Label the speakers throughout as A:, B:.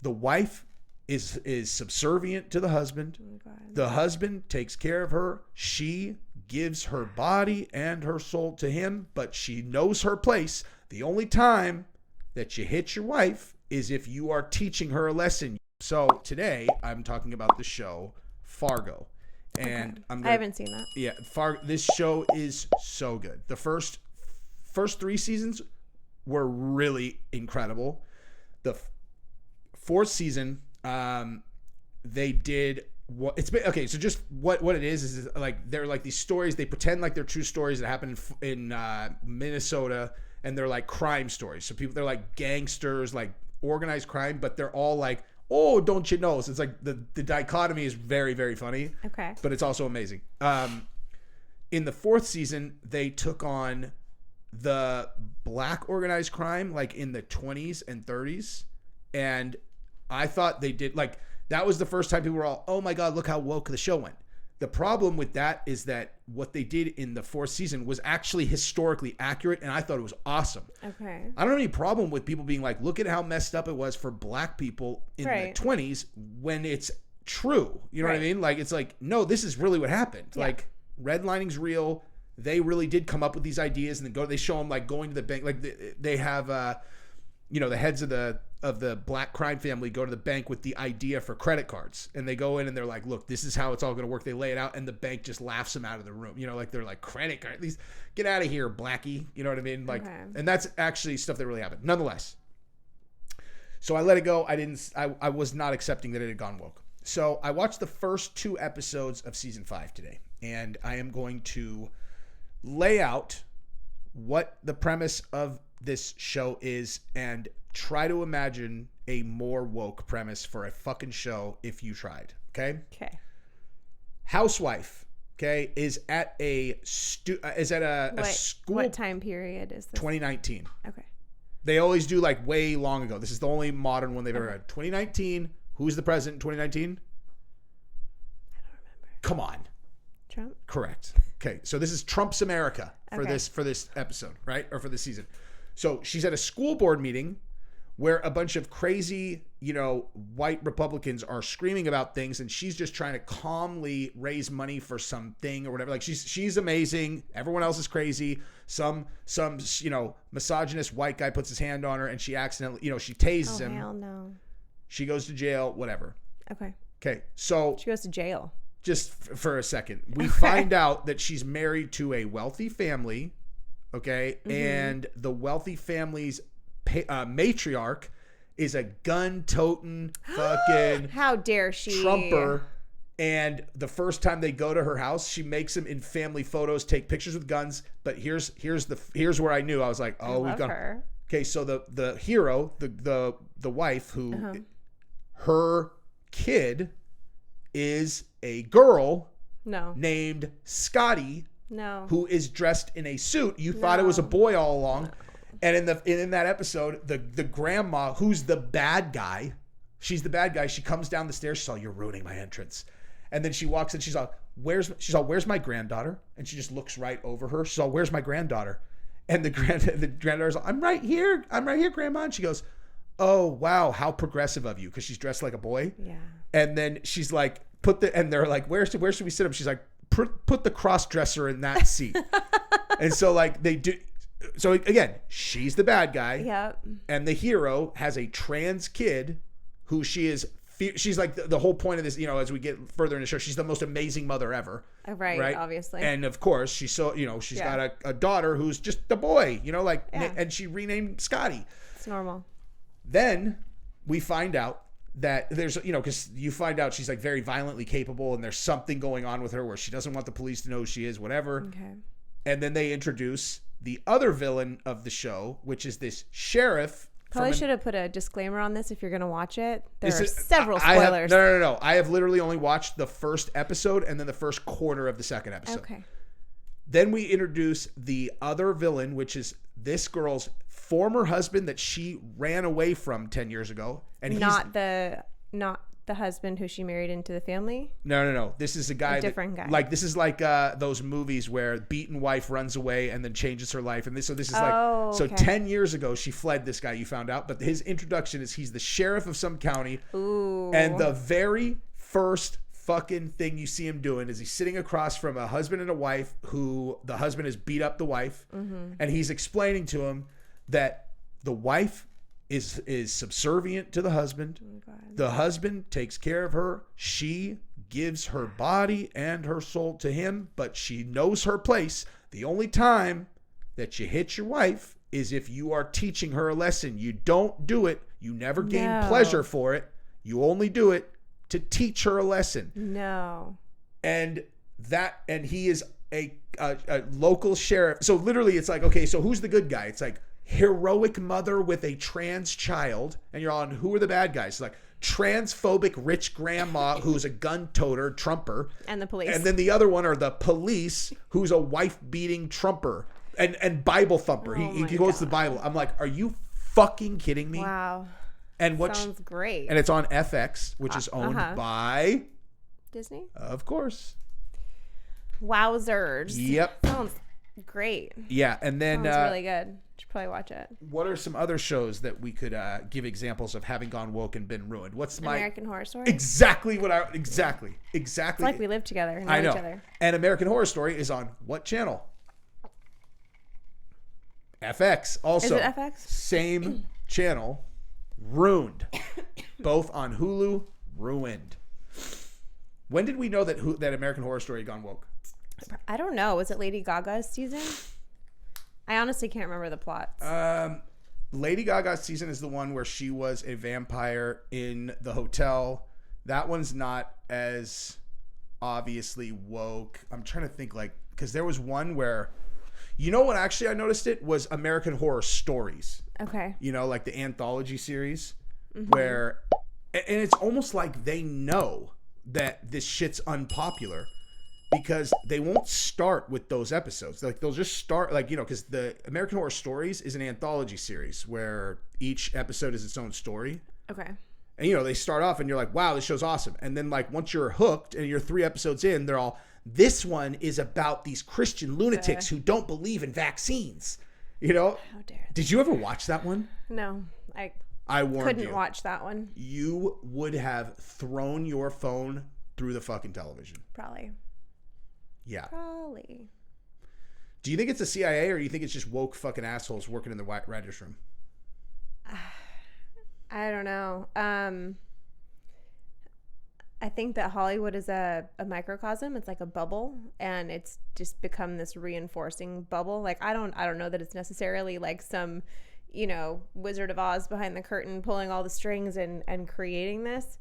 A: The wife is subservient to the husband.
B: Oh my God.
A: The husband takes care of her. She gives her body and her soul to him, but she knows her place. The only time that you hit your wife is if you are teaching her a lesson. So today I'm talking about the show Fargo. And
B: I haven't seen that.
A: Yeah, this show is so good. The first 3 seasons were really incredible. The fourth season, they did what it's been. Okay, so just what it is like they're like these stories. They pretend like they're true stories that happen in Minnesota, and they're like crime stories. So they're like gangsters, like organized crime, but they're all like, oh, don't you know? So it's like the dichotomy is very, very funny.
B: Okay.
A: But it's also amazing. In the fourth season, they took on the black organized crime, like in the 20s and 30s. And I thought they did, like, that was the first time people were all, oh my God, look how woke the show went. The problem with that is that what they did in the fourth season was actually historically accurate, and I thought it was awesome.
B: Okay.
A: I don't have any problem with people being like, look at how messed up it was for black people in the 20s when it's true. You know what I mean? Like, it's like, no, this is really what happened. Yeah. Like, redlining's real. They really did come up with these ideas, and then they show them like going to the bank. Like they have, the heads of the black crime family go to the bank with the idea for credit cards, and they go in and they're like, look, this is how it's all going to work. They lay it out, and the bank just laughs them out of the room. You know, like they're like, credit card, at least get out of here, Blackie. You know what I mean? Like, and that's actually stuff that really happened. Nonetheless, so I let it go. I was not accepting that it had gone woke. So I watched the first 2 episodes of season 5 today, and I am going to lay out what the premise of this show is and try to imagine a more woke premise for a fucking show if you tried. Okay. Housewife. Okay, is at a school.
B: What time period is this?
A: 2019.
B: Okay.
A: They always do like way long ago. This is the only modern one they've ever had. 2019. Who's the president in 2019?
B: I don't remember.
A: Come on.
B: Trump?
A: Correct. Okay, so this is Trump's America for this episode, right? Or for this season. So she's at a school board meeting where a bunch of crazy, white Republicans are screaming about things, and she's just trying to calmly raise money for something or whatever. Like she's amazing. Everyone else is crazy. Some misogynist white guy puts his hand on her, and she accidentally, she tases him.
B: Oh, hell no.
A: She goes to jail, whatever. Okay, so
B: she goes to jail.
A: Just for a second, we find out that she's married to a wealthy family, okay? Mm-hmm. And the wealthy family's matriarch is a gun-toting fucking
B: how dare she
A: Trumper. And the first time they go to her house, she makes them in family photos, take pictures with guns. But here's where I knew. I was like, oh, we've got her. Okay, so the hero, the wife who her kid is a girl named Scotty who is dressed in a suit. You thought it was a boy all along. And in that episode, the grandma, who's the bad guy, she's the bad guy. She comes down the stairs. She's all, you're ruining my entrance. And then she walks in. She's all, where's my granddaughter? And she just looks right over her. She's all, where's my granddaughter? And the granddaughter's all, I'm right here, grandma. And she goes, oh, wow, how progressive of you. Because she's dressed like a boy. Yeah. And then she's like, and they're like, where should we sit him? She's like, put the cross dresser in that seat. And so like they do. So again, she's the bad guy. Yep. And the hero has a trans kid who she's like the whole point of this, as we get further in the show, she's the most amazing mother ever. Right. Obviously. And of course she's so, she's got a daughter who's just a boy, and she renamed Scotty.
B: It's normal.
A: Then we find out that there's, because you find out she's like very violently capable, and there's something going on with her where she doesn't want the police to know who she is, whatever. Okay. And then they introduce the other villain of the show, which is this sheriff.
B: Probably should have put a disclaimer on this if you're going to watch it. There are several spoilers.
A: No. I have literally only watched the first episode and then the first quarter of the second episode. Okay. Then we introduce the other villain, which is this girl's former husband that she ran away from 10 years ago. And not
B: the the husband who she married into the family?
A: No. This is a guy.
B: Different guy.
A: Like, this is like those movies where beaten wife runs away and then changes her life. And this is like, so 10 years ago, she fled this guy, you found out. But his introduction is he's the sheriff of some county.
B: Ooh.
A: And the very first fucking thing you see him doing is he's sitting across from a husband and a wife who the husband has beat up the wife. Mm-hmm. And he's explaining to him that the wife is subservient to the husband. Oh, the husband takes care of her. She gives her body and her soul to him, but she knows her place. The only time that you hit your wife is if you are teaching her a lesson. You don't do it. You never gain pleasure for it. You only do it to teach her a lesson.
B: No.
A: And he is a local sheriff. So literally it's like, okay, so who's the good guy? It's like, heroic mother with a trans child, and you're on who are the bad guys? It's like transphobic rich grandma who's a gun toter Trumper,
B: and the police,
A: and then the other one are the police who's a wife beating Trumper and Bible thumper. He goes to the Bible. I'm like, are you fucking kidding me?
B: Wow.
A: And what
B: sounds great.
A: And it's on FX, which is owned by
B: Disney,
A: of course.
B: Wowzers.
A: Yep.
B: Sounds great.
A: Yeah, and then
B: sounds really good. Should probably watch it.
A: What are some other shows that we could give examples of having gone woke and been ruined? What's my
B: American Horror Story?
A: Exactly. It's
B: like we live together. And know
A: I know.
B: Each other.
A: And American Horror Story is on what channel? FX. Also,
B: is it FX?
A: Same channel. Ruined. Both on Hulu. Ruined. When did we know that American Horror Story had gone woke?
B: I don't know. Was it Lady Gaga's season? I honestly can't remember the plots.
A: Lady Gaga's season is the one where she was a vampire in the hotel. That one's not as obviously woke. I'm trying to think, like, because there was one where, you know what, actually I noticed it was American Horror Stories.
B: Okay.
A: You know, like the anthology series where, and it's almost like they know that this shit's unpopular, because they won't start with those episodes. Like, they'll just start, like, you know, because the American Horror Stories is an anthology series where each episode is its own story.
B: Okay.
A: And, you know, they start off and you're like, wow, this show's awesome. And then, like, once you're hooked and you're 3 episodes in, they're all, this one is about these Christian lunatics who don't believe in vaccines. You know?
B: How dare they?
A: Did you ever watch that one?
B: No.
A: I warned you.
B: Couldn't watch that one.
A: You would have thrown your phone through the fucking television.
B: Probably.
A: Yeah.
B: Probably.
A: Do you think it's the CIA, or do you think it's just woke fucking assholes working in the writer's room?
B: I don't know. I think that Hollywood is a microcosm. It's like a bubble, and it's just become this reinforcing bubble. Like, I don't know that it's necessarily like some, you know, Wizard of Oz behind the curtain pulling all the strings and creating this.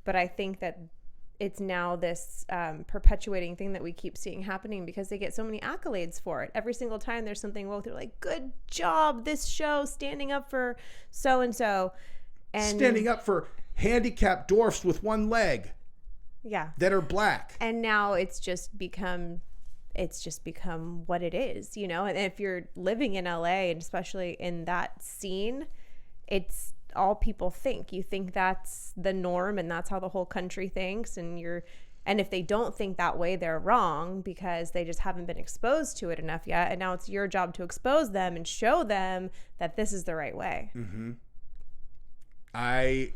B: But I think that it's now this perpetuating thing that we keep seeing happening because they get so many accolades for it. Every single time there's something woke, they're like, good job, this show, standing up for so-and-so. And
A: standing up for handicapped dwarfs with one leg.
B: Yeah.
A: That are black.
B: And now it's just become what it is, you know? And if you're living in LA, and especially in that scene, it's all people think. You think that's the norm and that's how the whole country thinks, and if they don't think that way, they're wrong because they just haven't been exposed to it enough yet. And now it's your job to expose them and show them that this is the right way.
A: Mm-hmm. I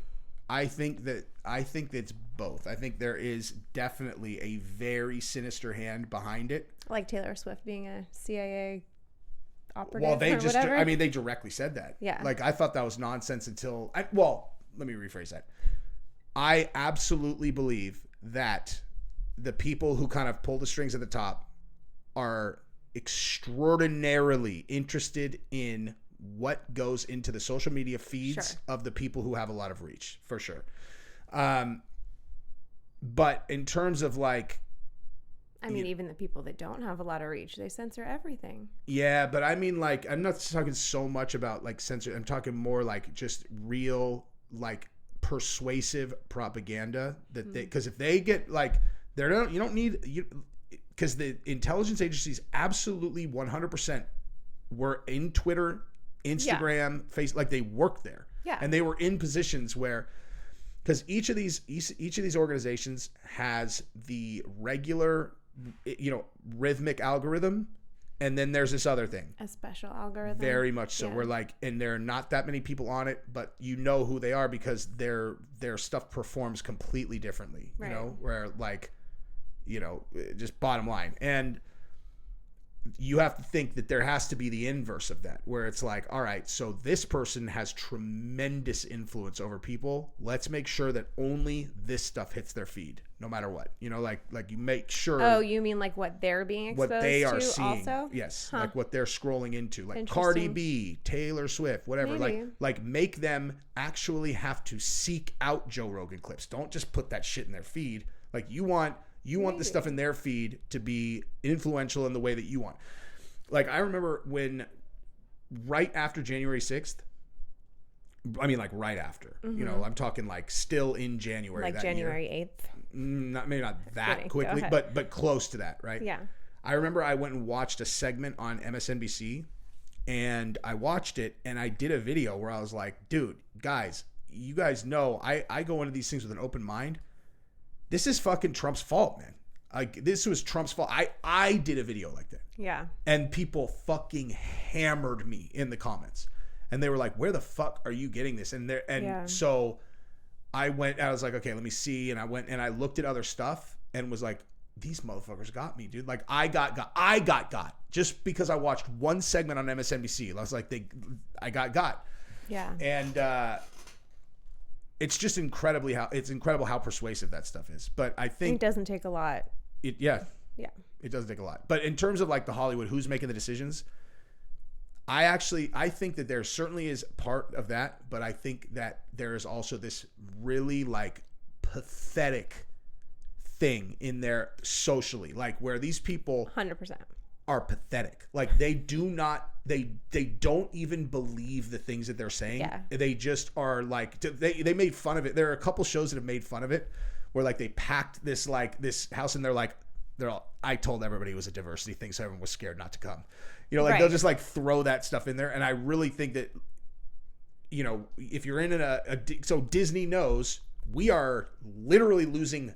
A: think that's both. I think there is definitely a very sinister hand behind it.
B: Like Taylor Swift being a CIA operative.
A: Well, they
B: or
A: just,
B: whatever.
A: I mean, they directly said that.
B: Yeah.
A: Like, I thought that was nonsense until, let me rephrase that. I absolutely believe that the people who kind of pull the strings at the top are extraordinarily interested in what goes into the social media feeds of the people who have a lot of reach, for sure. But in terms of like,
B: I mean, even the people that don't have a lot of reach, they censor everything.
A: Yeah, but I mean, like, I'm not talking so much about like censor. I'm talking more like just real, like, persuasive propaganda that they, because if they get like, you don't need, because the intelligence agencies absolutely 100% were in Twitter, Instagram, Facebook, like they work there.
B: Yeah.
A: And they were in positions where because each of these organizations has the regular, rhythmic algorithm, and then there's this other thing,
B: a special algorithm.
A: Very much so. We're like, and there are not that many people on it, but you know who they are because their stuff performs completely differently.
B: Right.
A: Where like, just bottom line. And you have to think that there has to be the inverse of that, where it's like, all right, so this person has tremendous influence over people. Let's make sure that only this stuff hits their feed, no matter what. Like you make sure.
B: Oh, you mean like what they're being exposed to?
A: What they are seeing.
B: Also?
A: Yes, like what they're scrolling into, like Cardi B, Taylor Swift, whatever.
B: Maybe.
A: Like make them actually have to seek out Joe Rogan clips. Don't just put that shit in their feed. Like you want the stuff in their feed to be influential in the way that you want. Like I remember when right after January 6th, I mean like right after, I'm talking like still in January.
B: Like
A: that
B: January
A: year.
B: 8th.
A: Maybe not that quickly, but close to that, right?
B: Yeah.
A: I remember I went and watched a segment on MSNBC, and I watched it and I did a video where I was like, dude, guys, you guys know I go into these things with an open mind. This is fucking Trump's fault, man. Like this was Trump's fault. I did a video like that.
B: Yeah.
A: And people fucking hammered me in the comments. And they were like, where the fuck are you getting this? So I was like, okay, let me see. And I went and I looked at other stuff and was like, these motherfuckers got me, dude. Like I got just because I watched one segment on MSNBC. I was like, I got.
B: Yeah.
A: And it's just incredible how persuasive that stuff is. But I think
B: it doesn't take a lot.
A: Yeah. It doesn't take a lot. But in terms of like the Hollywood, who's making the decisions, I think that there certainly is part of that, but I think that there is also this really like pathetic thing in there socially, like where these people
B: 100%
A: are pathetic. Like they don't even believe the things that they're saying.
B: Yeah.
A: They just are like, they made fun of it. There are a couple shows that have made fun of it where like they packed this house and I told everybody it was a diversity thing, so everyone was scared not to come. Right. They'll just like throw that stuff in there. And I really think that, if you're in so Disney knows we are literally losing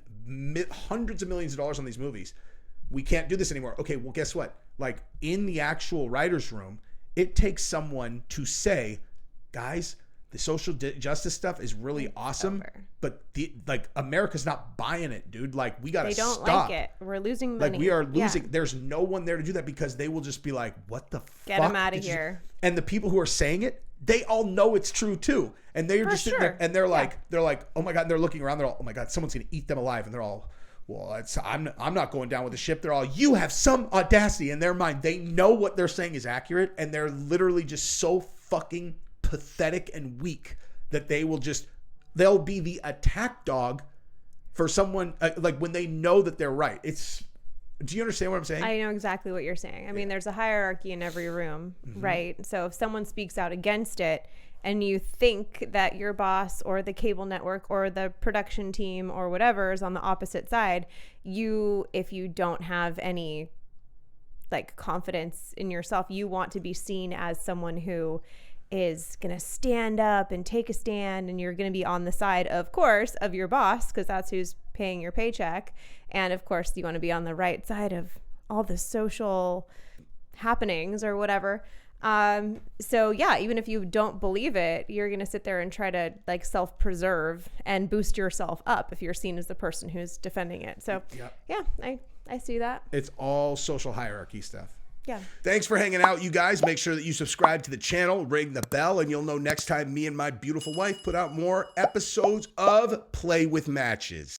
A: hundreds of millions of dollars on these movies. We can't do this anymore. Okay, well, guess what? Like in the actual writer's room, it takes someone to say, guys, the social justice stuff is really awesome, but America's not buying it, dude. Like we gotta stop.
B: They don't like it. We're losing money.
A: Like we are losing. Yeah. There's no one there to do that because they will just be like, what the fuck?
B: Get them out of here.
A: And the people who are saying it, they all know it's true too. And they're just sitting there and they're like, oh my God, and they're looking around. They're all, oh my God, someone's gonna eat them alive. And they're all, well, I'm not going down with the ship. They're all, you have some audacity in their mind. They know what they're saying is accurate, and they're literally just so fucking pathetic and weak that they'll be the attack dog for someone like when they know that they're right. Do you understand what I'm saying?
B: I know exactly what you're saying. I mean, there's a hierarchy in every room, right? So if someone speaks out against it and you think that your boss or the cable network or the production team or whatever is on the opposite side, if you don't have any like confidence in yourself, you want to be seen as someone who is going to stand up and take a stand, and you're going to be on the side, of course, of your boss, because that's who's paying your paycheck. And of course, you want to be on the right side of all the social happenings or whatever. So yeah, even if you don't believe it, you're going to sit there and try to like self-preserve and boost yourself up if you're seen as the person who's defending it. So yeah, I see that.
A: It's all social hierarchy stuff.
B: Yeah.
A: Thanks for hanging out, you guys. Make sure that you subscribe to the channel, ring the bell, and you'll know next time me and my beautiful wife put out more episodes of Play with Matches.